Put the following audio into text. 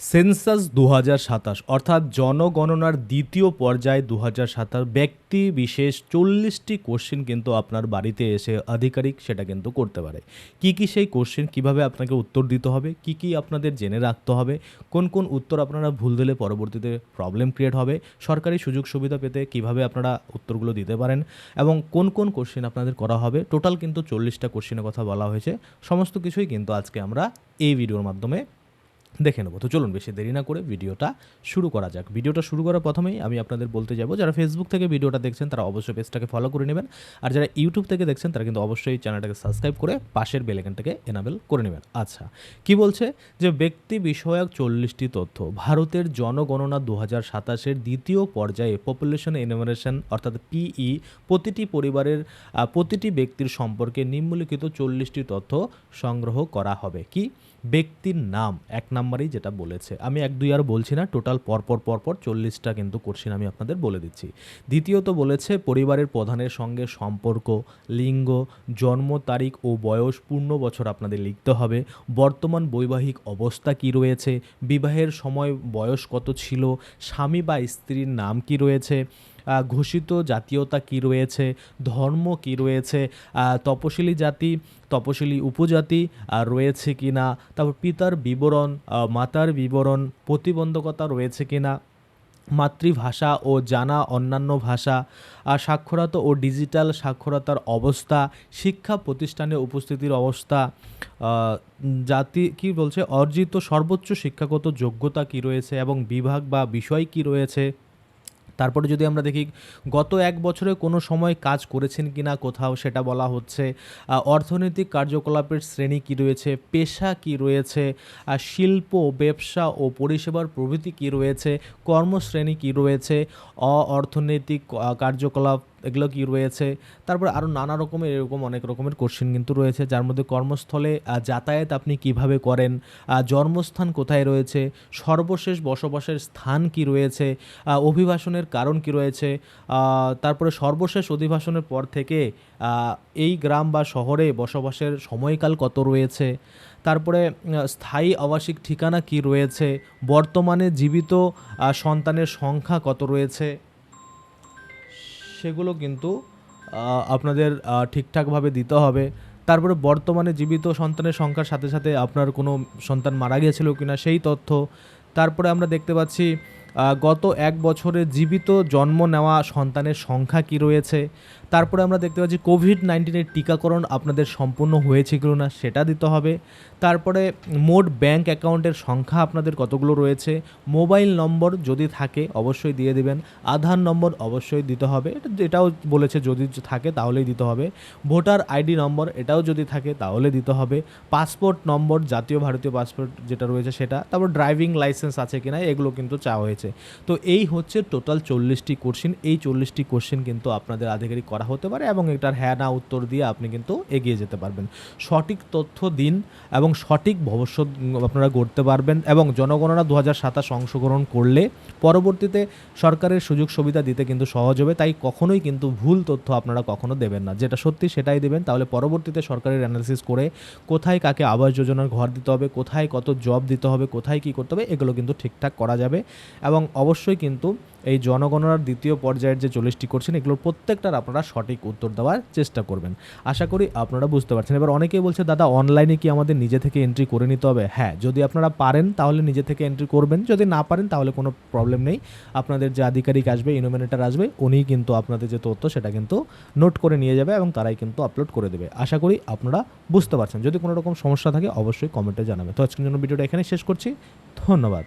Census ২০২৭ অর্থাৎ জনগণনার দ্বিতীয় পর্যায় ২০২৭ ব্যক্তি বিশেষ ৪০টি কোশ্চেন কিন্তু আপনার বাড়িতে এসে আধিকারিক সেটা কিন্তু করতে পারে। কি কি সেই কোশ্চেন, কিভাবে আপনাকে উত্তর দিতে হবে, কি কি আপনাদের জেনে রাখতে হবে, কোন কোন উত্তর আপনারা ভুল দিলে পরবর্তীতে প্রবলেম ক্রিয়েট হবে, সরকারি সুযোগ সুবিধা পেতে কিভাবে আপনারা উত্তরগুলো দিতে পারেন এবং কোন কোন কোশ্চেন আপনাদের করা হবে, টোটাল কিন্তু ৪০টা কোশ্চেনের কথা বলা হয়েছে। সমস্ত কিছুই কিন্তু আজকে আমরা এই ভিডিওর মাধ্যমে দেখে নেবো। তো চলুন বেশি দেরি না করে ভিডিওটা শুরু করা যাক। ভিডিওটা শুরু করার প্রথমেই আমি আপনাদের বলতে যাব, যারা ফেসবুক থেকে ভিডিওটা দেখছেন তারা অবশ্যই পেজটাকে ফলো করে নেবেন, আর যারা ইউটিউব থেকে দেখছেন তারা কিন্তু অবশ্যই চ্যানেলটাকে সাবস্ক্রাইব করে পাশের বেল আইকনটাকে এনাবেল করে নেবেন। আচ্ছা, কি বলছে যে ব্যক্তি বিষয়ক ৪০টি তথ্য, ভারতের জনগণনা ২০২৭-এর দ্বিতীয় পর্যায়ে পপুলেশন এনুমারেশন অর্থাৎ পিই প্রতিটি পরিবারের প্রতিটি ব্যক্তির সম্পর্কে নিম্নলিখিত ৪০টি তথ্য সংগ্রহ করা হবে। কি ব্যক্তির নাম এক নাম্বারেই যেটা বলেছে, আমি ১ ২ আর বলছি না, টোটাল পরপর ৪০টা কিন্তু কোশ্চেন আমি আপনাদের বলে দিচ্ছি। দ্বিতীয়ত বলেছে পরিবারের প্রধানের সঙ্গে সম্পর্ক, লিঙ্গ, জন্ম তারিখ ও বয়স, পূর্ণ বছর আপনাদের লিখতে হবে। বর্তমান বৈবাহিক অবস্থা কি রয়েছে, বিবাহের সময় বয়স কত ছিল, স্বামী বা স্ত্রীর নাম কি রয়েছে, ঘোষিত জাতীয়তা কি রয়েছে, ধর্ম কি রয়েছে, তপশিলি জাতি তপশিলি উপজাতি রয়েছে কি না, তারপর পিতার বিবরণ, মাতার বিবরণ, প্রতিবন্ধকতা রয়েছে কি না, মাতৃভাষা ও জানা অন্যান্য ভাষা, সাক্ষরতা ও ডিজিটাল সাক্ষরতার অবস্থা, শিক্ষা প্রতিষ্ঠানে উপস্থিতির অবস্থা, জাতি কি বলছে অর্জিত সর্বোচ্চ শিক্ষাগত যোগ্যতা কি রয়েছে এবং বিভাগ বা বিষয় কি রয়েছে। তারপরে যদি আমরা দেখি গত ১ বছরে কোনো সময় কাজ করেছেন কি না কোথাও সেটা বলা হচ্ছে, অর্থনৈতিক কার্যকলাপের শ্রেণী কি রয়েছে, পেশা কি রয়েছে, শিল্প, ব্যবসা ও পরিষেবার প্রভৃতি কি রয়েছে, কর্মশ্রেণী কি রয়েছে, অর্থনৈতিক কার্যকলাপ এগুলো কি রয়েছে। তারপরে আরও নানা রকমের এরকম অনেক রকমের কোশ্চেন কিন্তু রয়েছে, যার মধ্যে কর্মস্থলে যাতায়াত আপনি কিভাবে করেন, জন্মস্থান কোথায় রয়েছে, সর্বশেষ বসবাসের স্থান কি রয়েছে, অভিবাসনের কারণ কি রয়েছে, তারপরে সর্বশেষ অধিবাসনের পর থেকে এই গ্রাম বা শহরে বসবাসের সময়কাল কত রয়েছে, তারপরে স্থায়ী আবাসিক ঠিকানা কি রয়েছে, বর্তমানে জীবিত সন্তানের সংখ্যা কত রয়েছে, সেগুলো কিন্তু আপনাদের ঠিকঠাকভাবে দিতে হবে। তারপরে বর্তমানে জীবিত সন্তানের সংখ্যার সাথে সাথে আপনার কোনো সন্তান মারা গিয়েছিল কিনা সেই তথ্য। তারপরে আমরা দেখতে পাচ্ছি গত ১ বছরে জীবিত জন্ম নেওয়া সন্তানের সংখ্যা কি রয়েছে। তারপরে আমরা দেখতে পাচ্ছি কোভিড-১৯ টিকাকরণ আপনাদের সম্পূর্ণ হয়েছে কি না সেটা দিতে হবে। তারপরে মোট ব্যাংক অ্যাকাউন্টের সংখ্যা আপনাদের কতগুলো রয়েছে, মোবাইল নম্বর যদি থাকে অবশ্যই দিয়ে দিবেন, আধার নম্বর অবশ্যই দিতে হবে, এটাও বলেছে যদি থাকে তাহলেই দিতে হবে, ভোটার আইডি নম্বর এটাও যদি থাকে তাহলে দিতে হবে, পাসপোর্ট নম্বর জাতীয় ভারতীয় পাসপোর্ট যেটা রয়েছে সেটা, তারপর ড্রাইভিং লাইসেন্স আছে কিনা এগুলো কিন্তু চাওয়া হয়েছে। তো এই হচ্ছে টোটাল ৪০টি কোশ্চেন। এই ৪০টি কোশ্চেন কিন্তু আপনাদের আধিকারিক করা হতে পারে এবং এটার হ্যাঁ না উত্তর দিয়ে আপনি কিন্তু এগিয়ে যেতে পারবেন। সঠিক তথ্য দিন এবং সঠিক ভবিষ্যৎ আপনারা গড়তে পারবেন এবং জনগণনা ২০২৭ অংশগ্রহণ করলে পরবর্তীতে সরকারের সুযোগ সুবিধা দিতে কিন্তু সহজ হবে। তাই কখনোই কিন্তু ভুল তথ্য আপনারা কখনো দেবেন না, যেটা সত্যি সেটাই দেবেন, তাহলে পরবর্তীতে সরকারের অ্যানালিসিস করে কোথায় কাকে আবাস যোজনার ঘর দিতে হবে, কোথায় কত জব দিতে হবে, কোথায় কী করতে হবে এগুলো কিন্তু ঠিকঠাক করা যাবে। এবং অবশ্যই কিন্তু এই জনগণনার দ্বিতীয় পর্যায়ের যে ৪০টি কোশ্চেন এগুলোর প্রত্যেকটার আপনারা সঠিক উত্তর দেওয়ার চেষ্টা করবেন। আশা করি আপনারা বুঝতে পারছেন। এবার অনেকেই বলছে দাদা অনলাইনে কি আমাদের নিজে থেকে এন্ট্রি করে নিতে হবে? হ্যাঁ, যদি আপনারা পারেন তাহলে নিজে থেকে এন্ট্রি করবেন, যদি না পারেন তাহলে কোনো প্রবলেম নেই। আপনাদের যে আধিকারিক আসবে, ইনোমিনেটর আসবে, উনিই কিন্তু আপনাদের যে তথ্য সেটা কিন্তু নোট করে নিয়ে যাবে এবং তারাই কিন্তু আপলোড করে দেবে। আশা করি আপনারা বুঝতে পারছেন। যদি কোনো রকম সমস্যা থাকে অবশ্যই কমেন্টে জানাবেন। তো আজকের জন্য ভিডিওটা এখানে শেষ করছি। ধন্যবাদ।